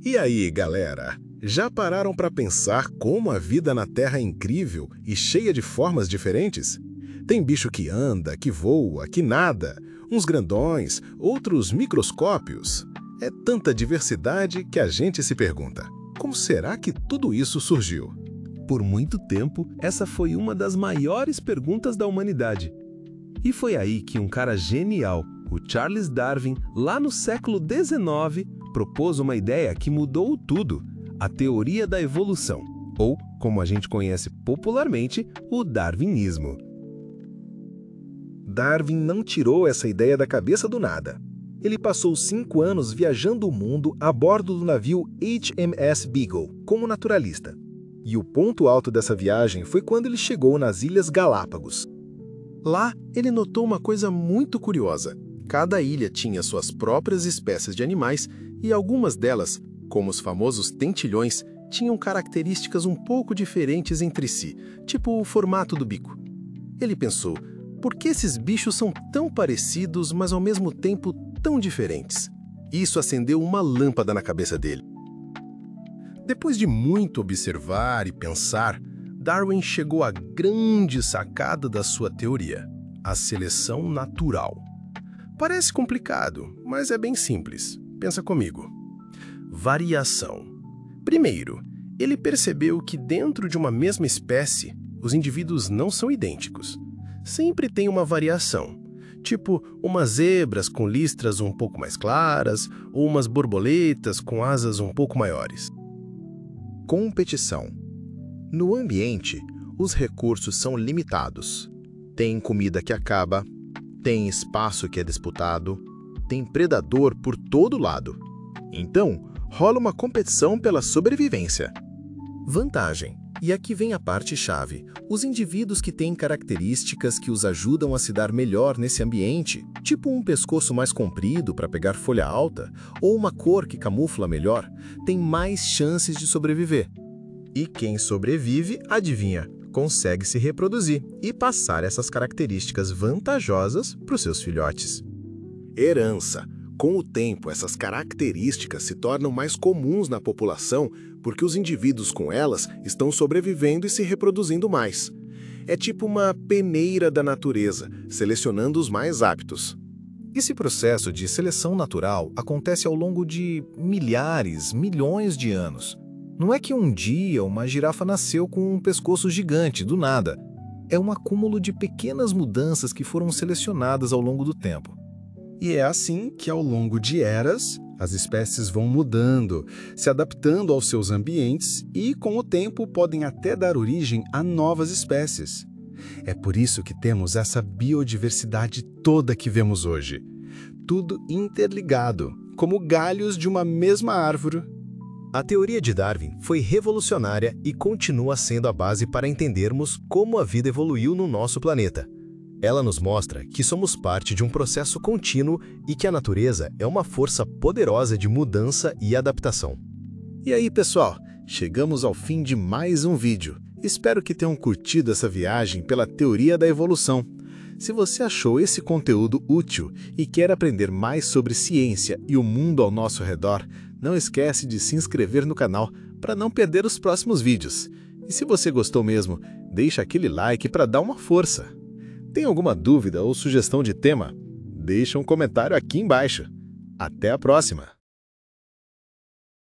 E aí, galera? Já pararam para pensar como a vida na Terra é incrível e cheia de formas diferentes? Tem bicho que anda, que voa, que nada, uns grandões, outros microscópios. É tanta diversidade que a gente se pergunta: como será que tudo isso surgiu? Por muito tempo, essa foi uma das maiores perguntas da humanidade. E foi aí que um cara genial, o Charles Darwin, lá no século XIX, propôs uma ideia que mudou tudo: a teoria da evolução, ou, como a gente conhece popularmente, o darwinismo. Darwin não tirou essa ideia da cabeça do nada. Ele passou 5 anos viajando o mundo a bordo do navio HMS Beagle, como naturalista. E o ponto alto dessa viagem foi quando ele chegou nas Ilhas Galápagos. Lá, ele notou uma coisa muito curiosa. Cada ilha tinha suas próprias espécies de animais e algumas delas, como os famosos tentilhões, tinham características um pouco diferentes entre si, tipo o formato do bico. Ele pensou: por que esses bichos são tão parecidos, mas ao mesmo tempo tão diferentes? Isso acendeu uma lâmpada na cabeça dele. Depois de muito observar e pensar, Darwin chegou à grande sacada da sua teoria: a seleção natural. Parece complicado, mas é bem simples. Pensa comigo. Variação. Primeiro, ele percebeu que dentro de uma mesma espécie, os indivíduos não são idênticos. Sempre tem uma variação, tipo umas zebras com listras um pouco mais claras ou umas borboletas com asas um pouco maiores. Competição. No ambiente, os recursos são limitados. Tem comida que acaba, tem espaço que é disputado, tem predador por todo lado. Então, rola uma competição pela sobrevivência. Vantagem. E aqui vem a parte-chave: os indivíduos que têm características que os ajudam a se dar melhor nesse ambiente, tipo um pescoço mais comprido para pegar folha alta, ou uma cor que camufla melhor, têm mais chances de sobreviver. E quem sobrevive, adivinha, consegue se reproduzir e passar essas características vantajosas para os seus filhotes. Herança. Com o tempo, essas características se tornam mais comuns na população porque os indivíduos com elas estão sobrevivendo e se reproduzindo mais. É tipo uma peneira da natureza, selecionando os mais aptos. Esse processo de seleção natural acontece ao longo de milhares, milhões de anos. Não é que um dia uma girafa nasceu com um pescoço gigante, do nada. É um acúmulo de pequenas mudanças que foram selecionadas ao longo do tempo. E é assim que, ao longo de eras, as espécies vão mudando, se adaptando aos seus ambientes e, com o tempo, podem até dar origem a novas espécies. É por isso que temos essa biodiversidade toda que vemos hoje. Tudo interligado, como galhos de uma mesma árvore. A teoria de Darwin foi revolucionária e continua sendo a base para entendermos como a vida evoluiu no nosso planeta. Ela nos mostra que somos parte de um processo contínuo e que a natureza é uma força poderosa de mudança e adaptação. E aí, pessoal, chegamos ao fim de mais um vídeo. Espero que tenham curtido essa viagem pela teoria da evolução. Se você achou esse conteúdo útil e quer aprender mais sobre ciência e o mundo ao nosso redor, não esquece de se inscrever no canal para não perder os próximos vídeos. E se você gostou mesmo, deixa aquele like para dar uma força. Tem alguma dúvida ou sugestão de tema? Deixa um comentário aqui embaixo. Até a próxima!